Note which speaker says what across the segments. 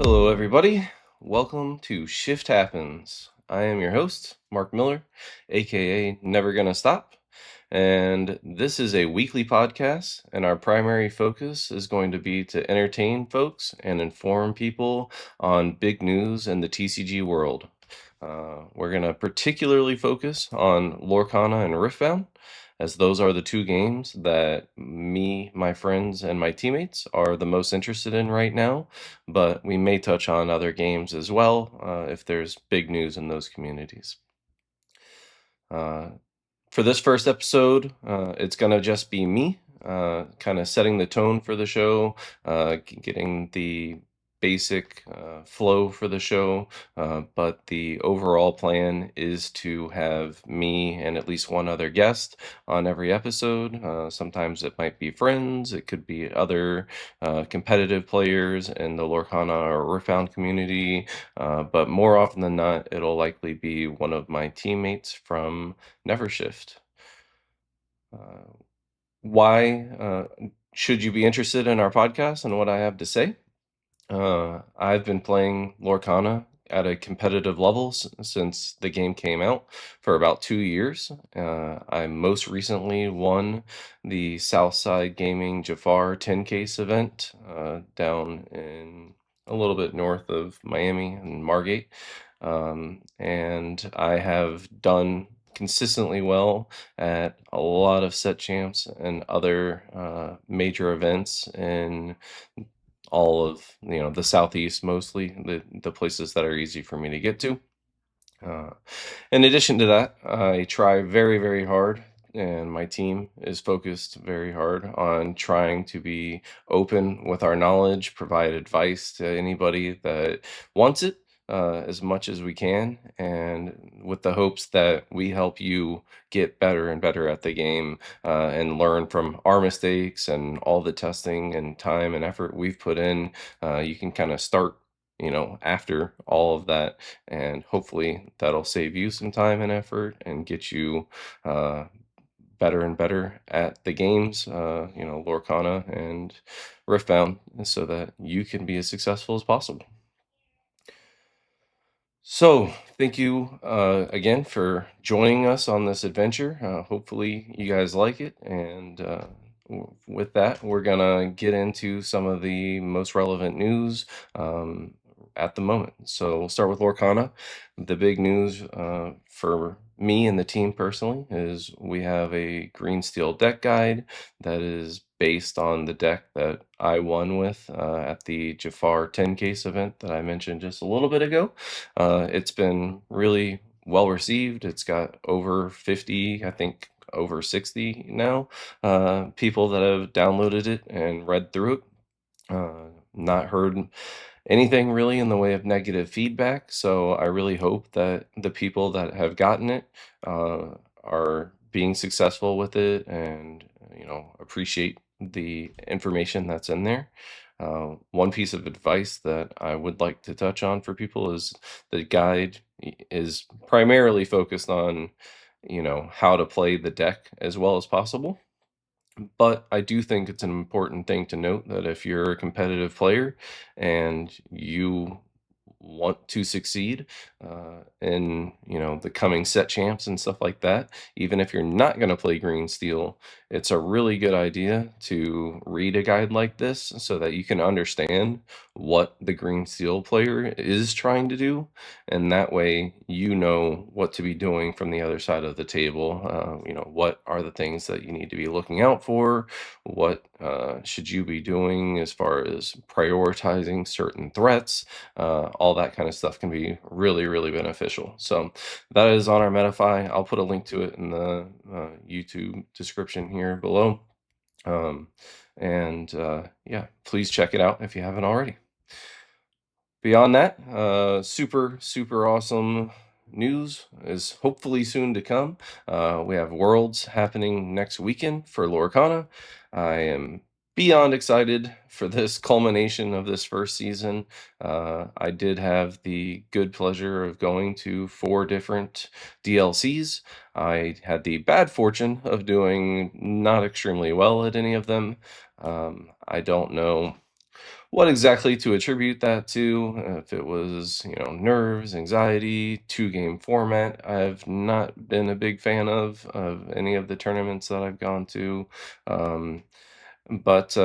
Speaker 1: Hello, everybody. Welcome to Shift Happens. I am your host, Mark Miller, aka Never Gonna Stop. And this is a weekly podcast, and our primary focus is going to be to entertain folks and inform people on big news in the TCG world. We're going to particularly focus on Lorcana and Riftbound, as those are the two games that me, my friends, and my teammates are the most interested in right now. But we may touch on other games as well if there's big news in those communities. For this first episode, it's going to just be me, kind of setting the tone for the show, getting the basic flow for the show. But the overall plan is to have me and at least one other guest on every episode. Sometimes it might be friends, it could be other competitive players in the Lorcana or Riftbound community. But more often than not, it'll likely be one of my teammates from NvrShift. Why should you be interested in our podcast and what I have to say? I've been playing Lorcana at a competitive level since the game came out for about 2 years. I most recently won the Southside Gaming Jafar 10 case event down in a little bit north of Miami in Margate. And I have done consistently well at a lot of set champs and other major events in all of the southeast, mostly the places that are easy for me to get to. In addition to that, I try very, very hard, and my team is focused very hard on trying to be open with our knowledge, provide advice to anybody that wants it, as much as we can, and with the hopes that we help you get better and better at the game, and learn from our mistakes and all the testing and time and effort we've put in. You can kind of start, after all of that, and hopefully that'll save you some time and effort and get you uh, better and better at the games, Lorcana and Riftbound, so that you can be as successful as possible. So, thank you again for joining us on this adventure. Hopefully, you guys like it. And with that, we're going to get into some of the most relevant news at the moment. So, we'll start with Lorcana. The big news for me and the team personally is we have a green steel deck guide that is based on the deck that I won with at the Jafar 10 case event that I mentioned just a little bit ago. It's been really well received. It's got over 50, I think over 60 now, people that have downloaded it and read through it. Not heard anything really in the way of negative feedback. So I really hope that the people that have gotten it are being successful with it and, appreciate the information that's in there. One piece of advice that I would like to touch on for people is the guide is primarily focused on, how to play the deck as well as possible. But I do think it's an important thing to note that if you're a competitive player and you want to succeed in the coming set champs and stuff like that, even if you're not going to play green steel, it's a really good idea to read a guide like this so that you can understand what the green steel player is trying to do, and that way you know what to be doing from the other side of the table. What are the things that you need to be looking out for, what should you be doing as far as prioritizing certain threats. All that kind of stuff can be really, really beneficial. So that is on our Metafy. I'll put a link to it in the YouTube description here below. Yeah, please check it out if you haven't already. Beyond that, super, super awesome news is hopefully soon to come. We have Worlds happening next weekend for Lorcana. I am beyond excited for this culmination of this first season. I did have the good pleasure of going to 4 different DLCs. I had the bad fortune of doing not extremely well at any of them. I don't know What exactly to attribute that to, if it was, nerves, anxiety, two-game format, I've not been a big fan of any of the tournaments that I've gone to. Um, but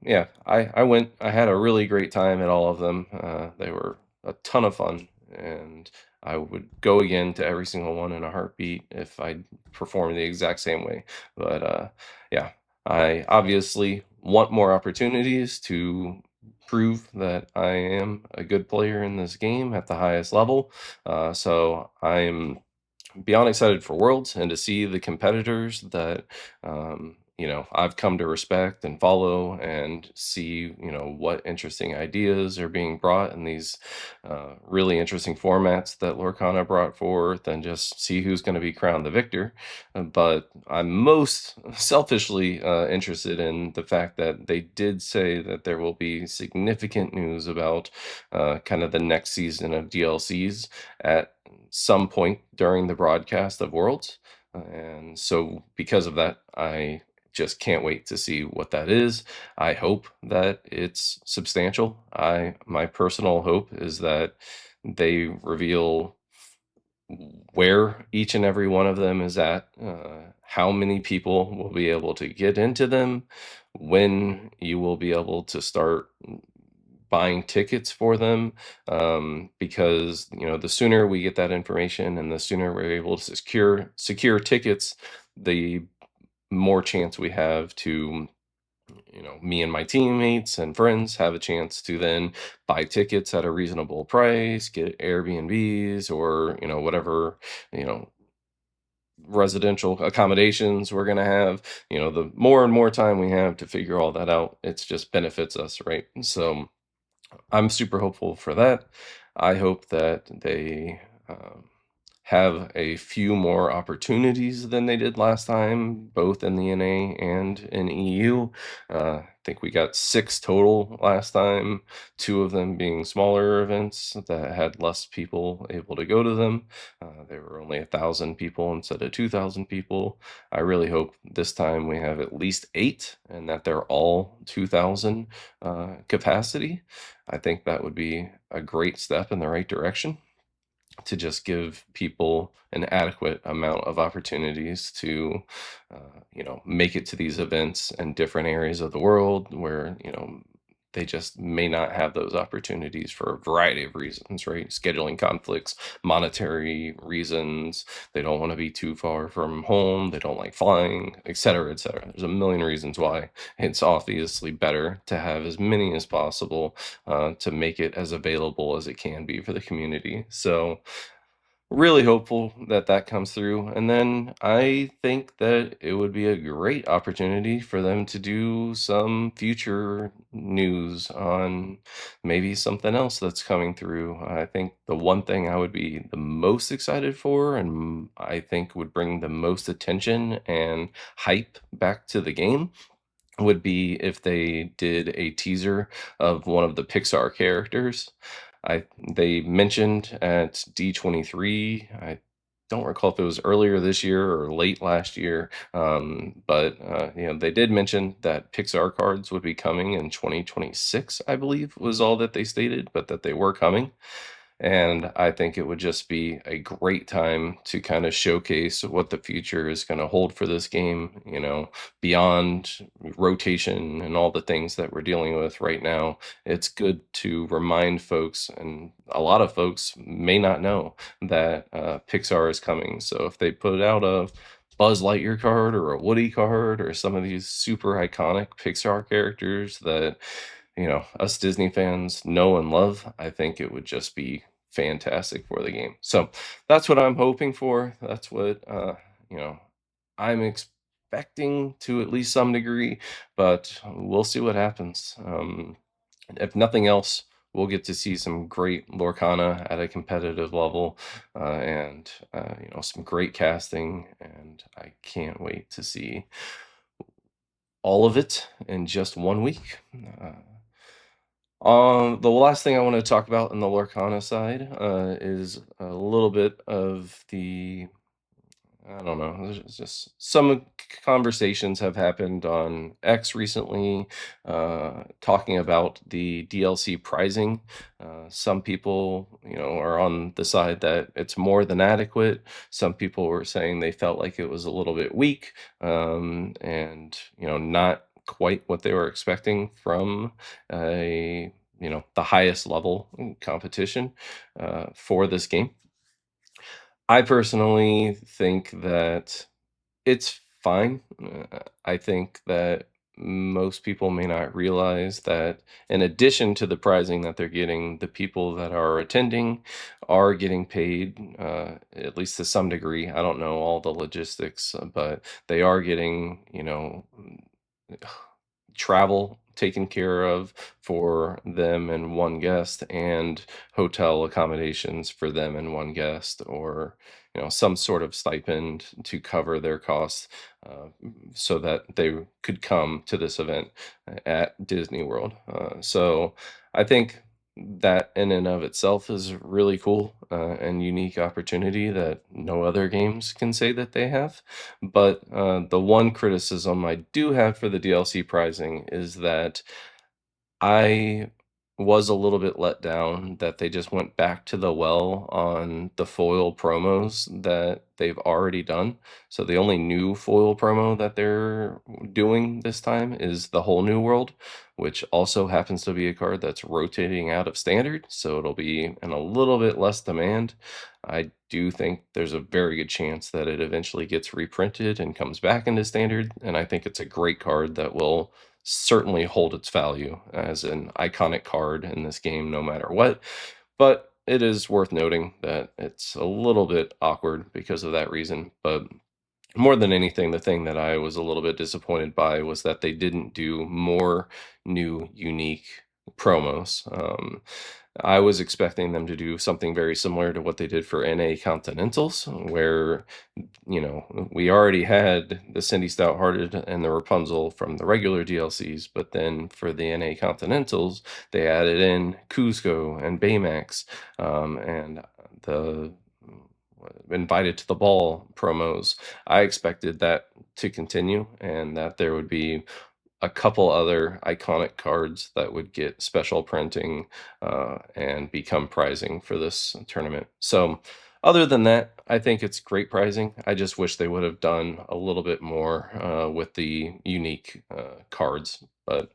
Speaker 1: yeah, I went. I had a really great time at all of them. They were a ton of fun, and I would go again to every single one in a heartbeat if I performed the exact same way. But yeah, I obviously want more opportunities to prove that I am a good player in this game at the highest level. So I'm beyond excited for Worlds and to see the competitors that I've come to respect and follow, and see what interesting ideas are being brought in these really interesting formats that Lorcana brought forth, and just see who's going to be crowned the victor. But I'm most selfishly interested in the fact that they did say that there will be significant news about kind of the next season of DLCs at some point during the broadcast of Worlds. And so, because of that, I just can't wait to see what that is. I hope that it's substantial. My personal hope is that they reveal where each and every one of them is at, how many people will be able to get into them, when you will be able to start buying tickets for them, because the sooner we get that information and the sooner we're able to secure tickets, the more chance we have to, me and my teammates and friends have a chance to then buy tickets at a reasonable price, get Airbnbs, or whatever, you know residential accommodations we're going to have. The more and more time we have to figure all that out, it's just benefits us, right? So I'm super hopeful for that. I hope that they um, have a few more opportunities than they did last time, both in the NA and in EU. I think we got 6 total last time, 2 of them being smaller events that had less people able to go to them. They were only 1,000 people instead of 2,000 people. I really hope this time we have at least 8, and that they're all 2,000 capacity. I think that would be a great step in the right direction, to just give people an adequate amount of opportunities to, make it to these events in different areas of the world where, they just may not have those opportunities for a variety of reasons, right? Scheduling conflicts, monetary reasons, they don't want to be too far from home, they don't like flying, et cetera, et cetera. There's a million reasons why it's obviously better to have as many as possible, to make it as available as it can be for the community. So, really hopeful that that comes through. And then I think that it would be a great opportunity for them to do some future news on maybe something else that's coming through. I think the one thing I would be the most excited for, and I think would bring the most attention and hype back to the game, would be if they did a teaser of one of the Pixar characters. They mentioned at D23, I don't recall if it was earlier this year or late last year, but they did mention that Pixar cards would be coming in 2026, I believe was all that they stated, but that they were coming. And I think it would just be a great time to kind of showcase what the future is going to hold for this game, beyond rotation and all the things that we're dealing with right now. It's good to remind folks, and a lot of folks may not know that Pixar is coming. So if they put out a Buzz Lightyear card or a Woody card or some of these super iconic Pixar characters that us Disney fans know and love, I think it would just be fantastic for the game. So that's what I'm hoping for. That's what you know I'm expecting to at least some degree, but we'll see what happens. If nothing else, we'll get to see some great Lorcana at a competitive level, and some great casting, and I can't wait to see all of it in just 1 week. The last thing I want to talk about in the Lorcana side is a little bit of the I don't know. There's just some conversations have happened on X recently, talking about the DLC pricing. Some people, are on the side that it's more than adequate. Some people were saying they felt like it was a little bit weak, and not quite what they were expecting from the highest level competition for this game. I personally think that it's fine. I think that most people may not realize that in addition to the prizing that they're getting, the people that are attending are getting paid, at least to some degree. I don't know all the logistics, but they are getting, travel taken care of for them and one guest, and hotel accommodations for them and one guest, or some sort of stipend to cover their costs, so that they could come to this event at Disney World. So I think that in and of itself is really cool, and unique opportunity that no other games can say that they have. But the one criticism I do have for the DLC pricing is that I was a little bit let down that they just went back to the well on the foil promos that they've already done. So the only new foil promo that they're doing this time is the Whole New World, which also happens to be a card that's rotating out of standard. So it'll be in a little bit less demand. I do think there's a very good chance that it eventually gets reprinted and comes back into standard. And I think it's a great card that will certainly hold its value as an iconic card in this game, no matter what. But it is worth noting that it's a little bit awkward because of that reason. But more than anything, the thing that I was a little bit disappointed by was that they didn't do more new, unique promos. I was expecting them to do something very similar to what they did for NA Continentals, where we already had the Cindy Stout-Hearted and the Rapunzel from the regular DLCs, but then for the NA Continentals, they added in Kuzco and Baymax, and the Invited to the Ball promos. I expected that to continue, and that there would be a couple other iconic cards that would get special printing, and become prizing for this tournament. So, other than that, I think it's great prizing. I just wish they would have done a little bit more with the unique cards. But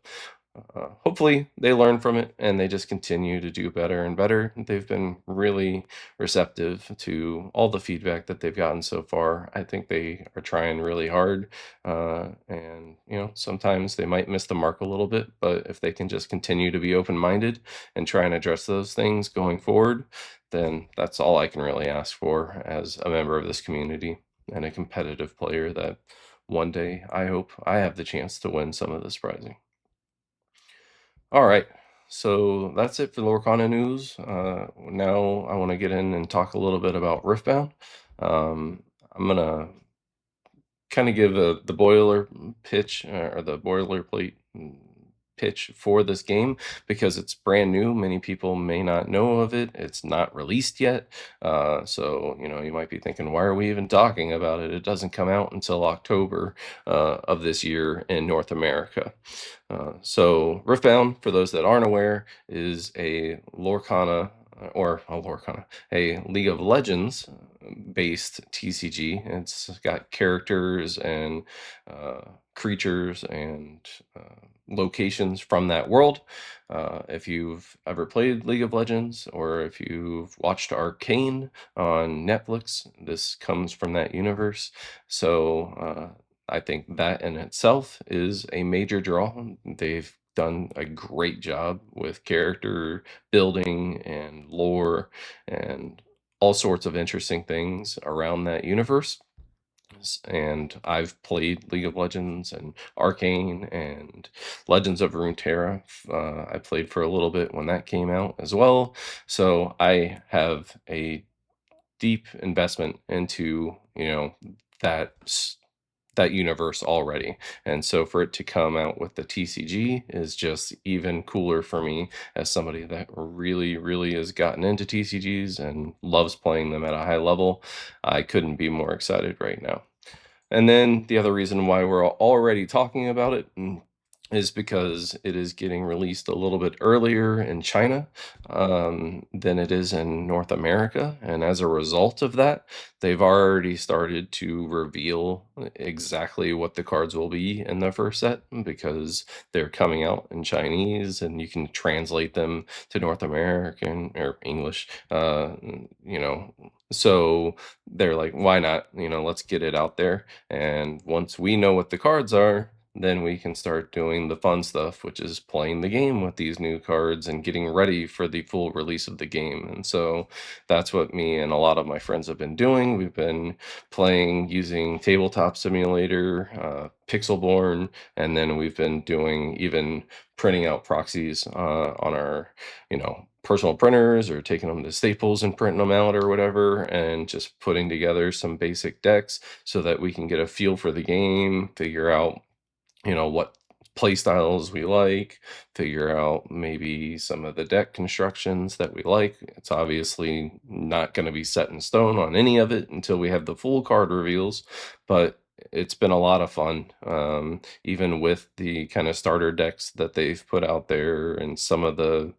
Speaker 1: hopefully they learn from it and they just continue to do better and better. They've been really receptive to all the feedback that they've gotten so far. I think they are trying really hard, and sometimes they might miss the mark a little bit, but if they can just continue to be open-minded and try and address those things going forward, then that's all I can really ask for as a member of this community and a competitive player, that one day I hope I have the chance to win some of this prizing. All right. So that's it for Lorcana news. Now I want to get in and talk a little bit about Riftbound. I'm gonna kind of give the boiler pitch, or the boilerplate pitch for this game, because it's brand new. Many people may not know of it. It's not released yet. So, you might be thinking, why are we even talking about it? It doesn't come out until October of this year in North America. So Riftbound, for those that aren't aware, is a Lorcana, or a Lorcana, a League of Legends based TCG. It's got characters and creatures and locations from that world. If you've ever played League of Legends, or if you've watched Arcane on Netflix, this comes from that universe. So I think that in itself is a major draw. They've done a great job with character building and lore and all sorts of interesting things around that universe. And I've played League of Legends and Arcane and Legends of Runeterra. I played for a little bit when that came out as well. So I have a deep investment into, that that universe already. And so for it to come out with the TCG is just even cooler for me as somebody that really, really has gotten into TCGs and loves playing them at a high level. I couldn't be more excited right now. And then the other reason why we're already talking about it is because it is getting released a little bit earlier in China than it is in North America. And as a result of that, they've already started to reveal exactly what the cards will be in the first set because they're coming out in Chinese and you can translate them to North American or English, you know. So they're like, why not? Let's get it out there. And once we know what the cards are, then we can start doing the fun stuff, which is playing the game with these new cards and getting ready for the full release of the game. And so that's what me and a lot of my friends have been doing. We've been playing using Tabletop Simulator, Pixelborn, and then we've been doing even printing out proxies on our, personal printers or taking them to Staples and printing them out or whatever, and just putting together some basic decks so that we can get a feel for the game, figure out what play styles we like, figure out maybe some of the deck constructions that we like. It's obviously not going to be set in stone on any of it until we have the full card reveals, but it's been a lot of fun, even with the kind of starter decks that they've put out there and some of the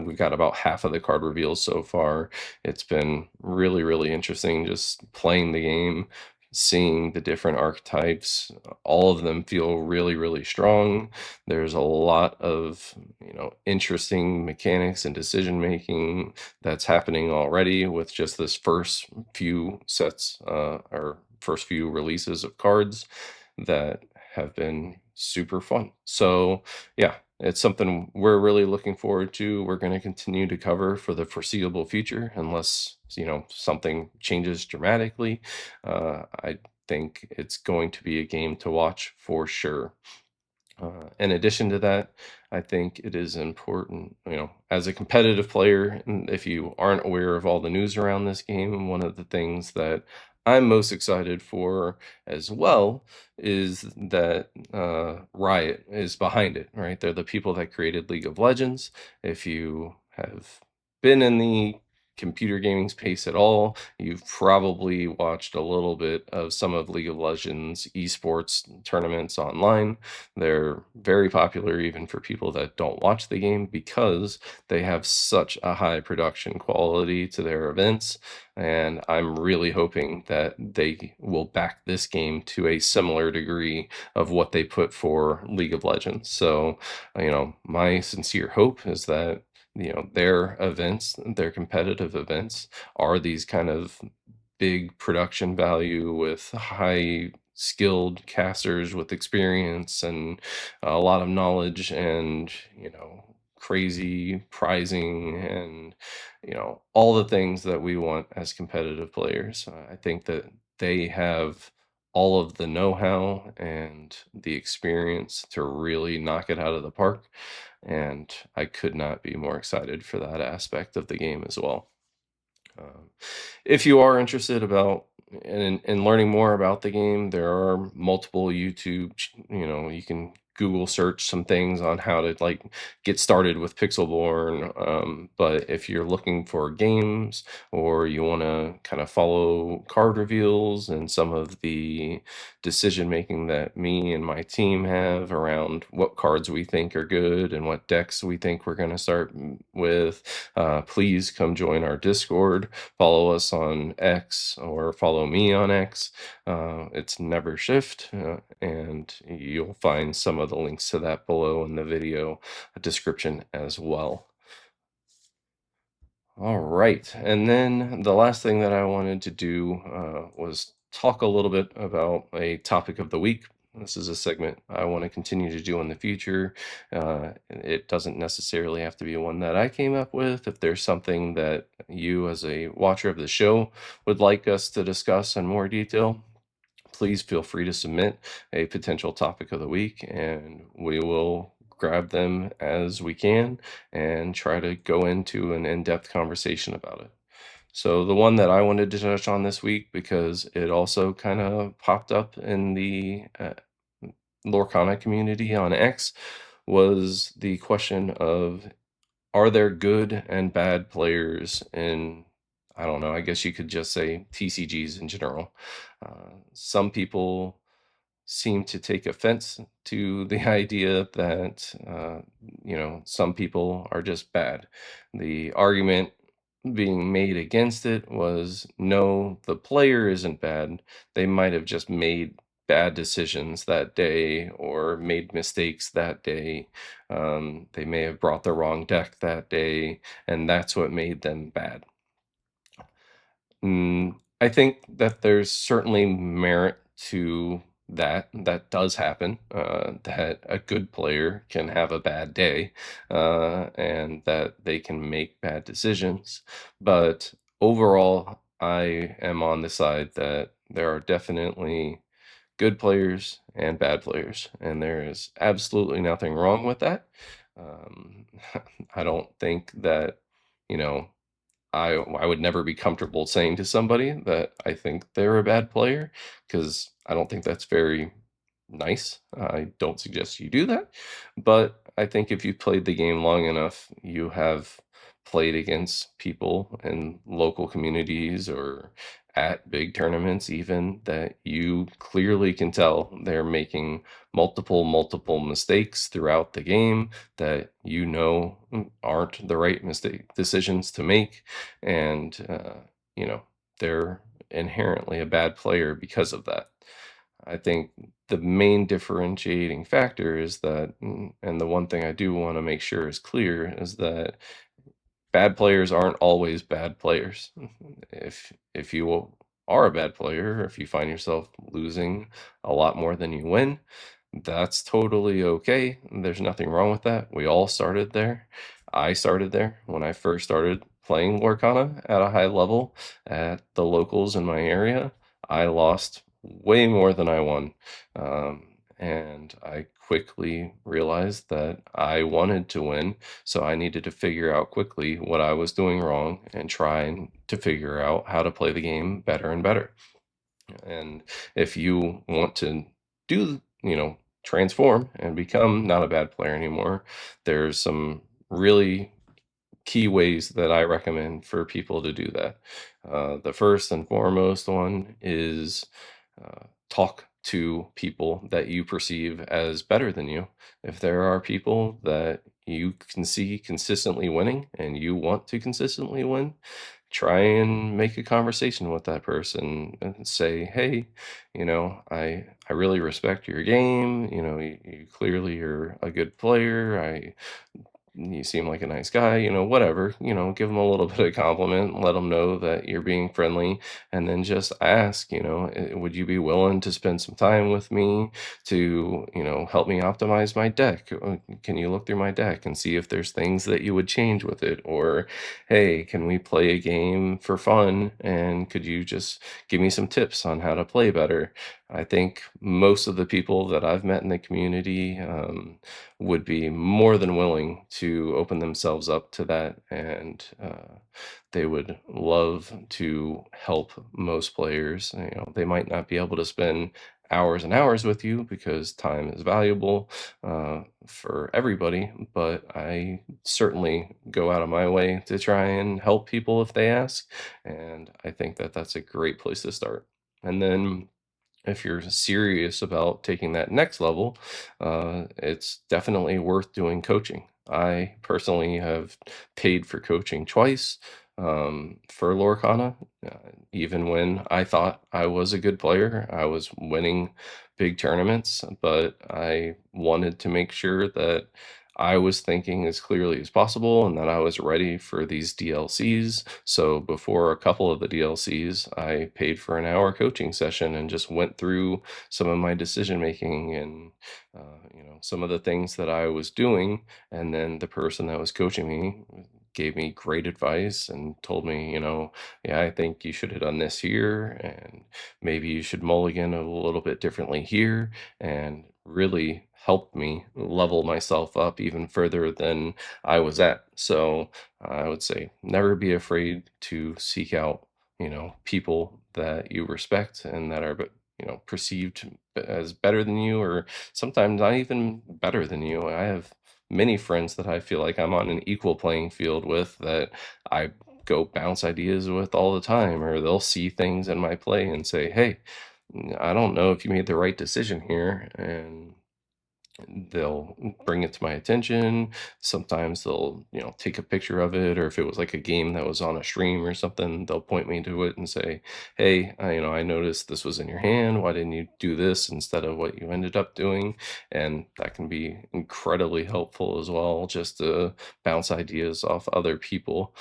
Speaker 1: we've got about half of the card reveals so far. It's been really, really interesting just playing the game, seeing the different archetypes. All of them feel really, really strong. There's a lot of interesting mechanics and decision making that's happening already with just this first few sets, or first few releases of cards that have been super fun. So yeah, it's something we're really looking forward to. We're going to continue to cover for the foreseeable future, unless something changes dramatically. I think it's going to be a game to watch for sure. In addition to that, I think it is important, as a competitive player, and if you aren't aware of all the news around this game, one of the things that I'm most excited for as well is that Riot is behind it, right? They're the people that created League of Legends. If you have been in the computer gaming space at all, you've probably watched a little bit of some of League of Legends esports tournaments online. They're very popular even for people that don't watch the game because they have such a high production quality to their events. And I'm really hoping that they will back this game to a similar degree of what they put for League of Legends. So, my sincere hope is that their events, their competitive events, are these kind of big production value with high skilled casters with experience and a lot of knowledge and crazy prizing and all the things that we want as competitive players. I think that they have all of the know-how and the experience to really knock it out of the park, and I could not be more excited for that aspect of the game as well. If you are interested in learning more about the game, there are multiple YouTube. You can Google search some things on how to get started with Pixelborn. But if you're looking for games or you want to kind of follow card reveals and some of the decision making that me and my team have around what cards we think are good and what decks we think we're going to start with, please come join our Discord. Follow us on X or follow me on X. It's NvrShift, and you'll find some of the links to that below in the video description as well. All right, and then the last thing that I wanted to do was talk a little bit about a topic of the week. This is a segment I want to continue to do in the future. It doesn't necessarily have to be one that I came up with. If there's something that you, as a watcher of the show, would like us to discuss in more detail, please feel free to submit a potential topic of the week, and we will grab them as we can and try to go into an in-depth conversation about it. So the one that I wanted to touch on this week because it also kind of popped up in the Lorcana community on X was the question of, are there good and bad players in, I don't know, I guess you could just say TCGs in general. Some people seem to take offense to the idea that some people are just bad. The argument being made against it was, no, the player isn't bad. They might have just made bad decisions that day or made mistakes that day. They may have brought the wrong deck that day, and that's what made them bad. I think that there's certainly merit to that. That does happen, that a good player can have a bad day, and that they can make bad decisions. But overall, I am on the side that there are definitely good players and bad players, and there is absolutely nothing wrong with that. Um, I don't think that, you know, I would never be comfortable saying to somebody that I think they're a bad player, because I don't think that's very nice. I don't suggest you do that. But I think if you've played the game long enough, you have played against people in local communities or at big tournaments, even, that you clearly can tell they're making multiple mistakes throughout the game that aren't the right mistake decisions to make, and you know they're inherently a bad player because of that. I think the main differentiating factor is that, and the one thing I do want to make sure is clear, is that bad players aren't always bad players. If you are a bad player, if you find yourself losing a lot more than you win, that's totally okay. There's nothing wrong with that. We all started there. I started there when I first started playing Lorcana at a high level at the locals in my area. I lost way more than I won. And I quickly realized that I wanted to win, so I needed to figure out quickly what I was doing wrong and try to figure out how to play the game better and better. And if you want to transform and become not a bad player anymore, there's some really key ways that I recommend for people to do that. The first and foremost one is talk to people that you perceive as better than you. If there are people that you can see consistently winning and you want to consistently win, try and make a conversation with that person and say, hey, I really respect your game. You clearly are a good player. You seem like a nice guy, whatever, give them a little bit of compliment, let them know that you're being friendly, and then just ask, would you be willing to spend some time with me to, help me optimize my deck? Can you look through my deck and see if there's things that you would change with it? Or, hey, can we play a game for fun? And could you just give me some tips on how to play better? I think most of the people that I've met in the community, would be more than willing to open themselves up to that, and they would love to help most players. They might not be able to spend hours and hours with you because time is valuable for everybody, but I certainly go out of my way to try and help people if they ask, and I think that that's a great place to start. And then if you're serious about taking that next level, it's definitely worth doing coaching. I personally have paid for coaching twice for Lorcana. Even when I thought I was a good player, I was winning big tournaments, but I wanted to make sure that I was thinking as clearly as possible and that I was ready for these DLCs. So before a couple of the DLCs, I paid for an hour coaching session and just went through some of my decision making and some of the things that I was doing. And then the person that was coaching me gave me great advice and told me, yeah, I think you should have done this here, and maybe you should mulligan a little bit differently here. And really helped me level myself up even further than I was at. So I would say never be afraid to seek out, people that you respect and that are, perceived as better than you, or sometimes not even better than you. I have many friends that I feel like I'm on an equal playing field with, that I go bounce ideas with all the time, or they'll see things in my play and say, "Hey, I don't know if you made the right decision here," and they'll bring it to my attention. Sometimes they'll, take a picture of it, or if it was like a game that was on a stream or something, they'll point me to it and say, "Hey, I noticed this was in your hand. Why didn't you do this instead of what you ended up doing?" And that can be incredibly helpful as well, just to bounce ideas off other people.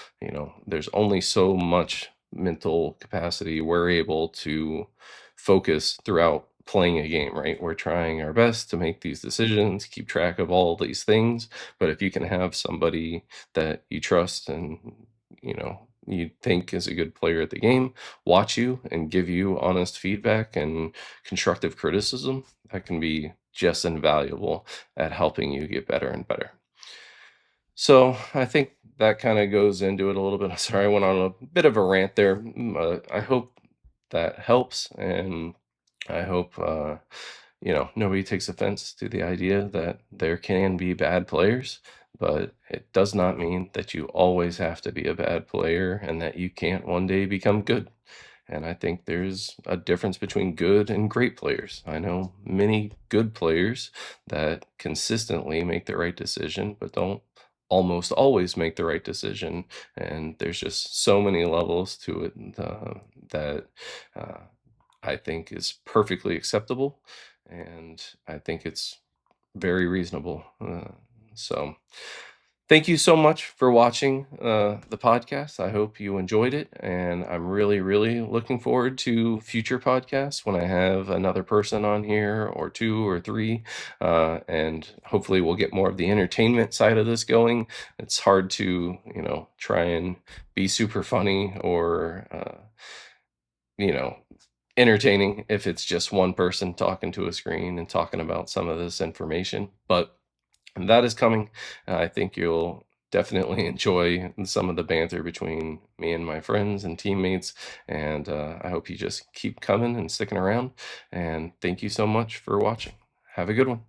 Speaker 1: There's only so much mental capacity we're able to focus throughout playing a game, right? We're trying our best to make these decisions, keep track of all these things. But if you can have somebody that you trust and, you think is a good player at the game, watch you and give you honest feedback and constructive criticism, that can be just invaluable at helping you get better and better. So I think that kind of goes into it a little bit. Sorry, I went on a bit of a rant there. I hope that helps, and I hope nobody takes offense to the idea that there can be bad players, but it does not mean that you always have to be a bad player and that you can't one day become good. And I think there's a difference between good and great players. I know many good players that consistently make the right decision, but don't almost always make the right decision. And there's just so many levels to it, that uh, I think is perfectly acceptable. And I think it's very reasonable. So, thank you so much for watching the podcast. I hope you enjoyed it. And I'm really, really looking forward to future podcasts when I have another person on here, or two or three. And hopefully, we'll get more of the entertainment side of this going. It's hard to, try and be super funny, or, you know, entertaining if it's just one person talking to a screen and talking about some of this information. But that is coming. I think you'll definitely enjoy some of the banter between me and my friends and teammates. And I hope you just keep coming and sticking around. And thank you so much for watching. Have a good one.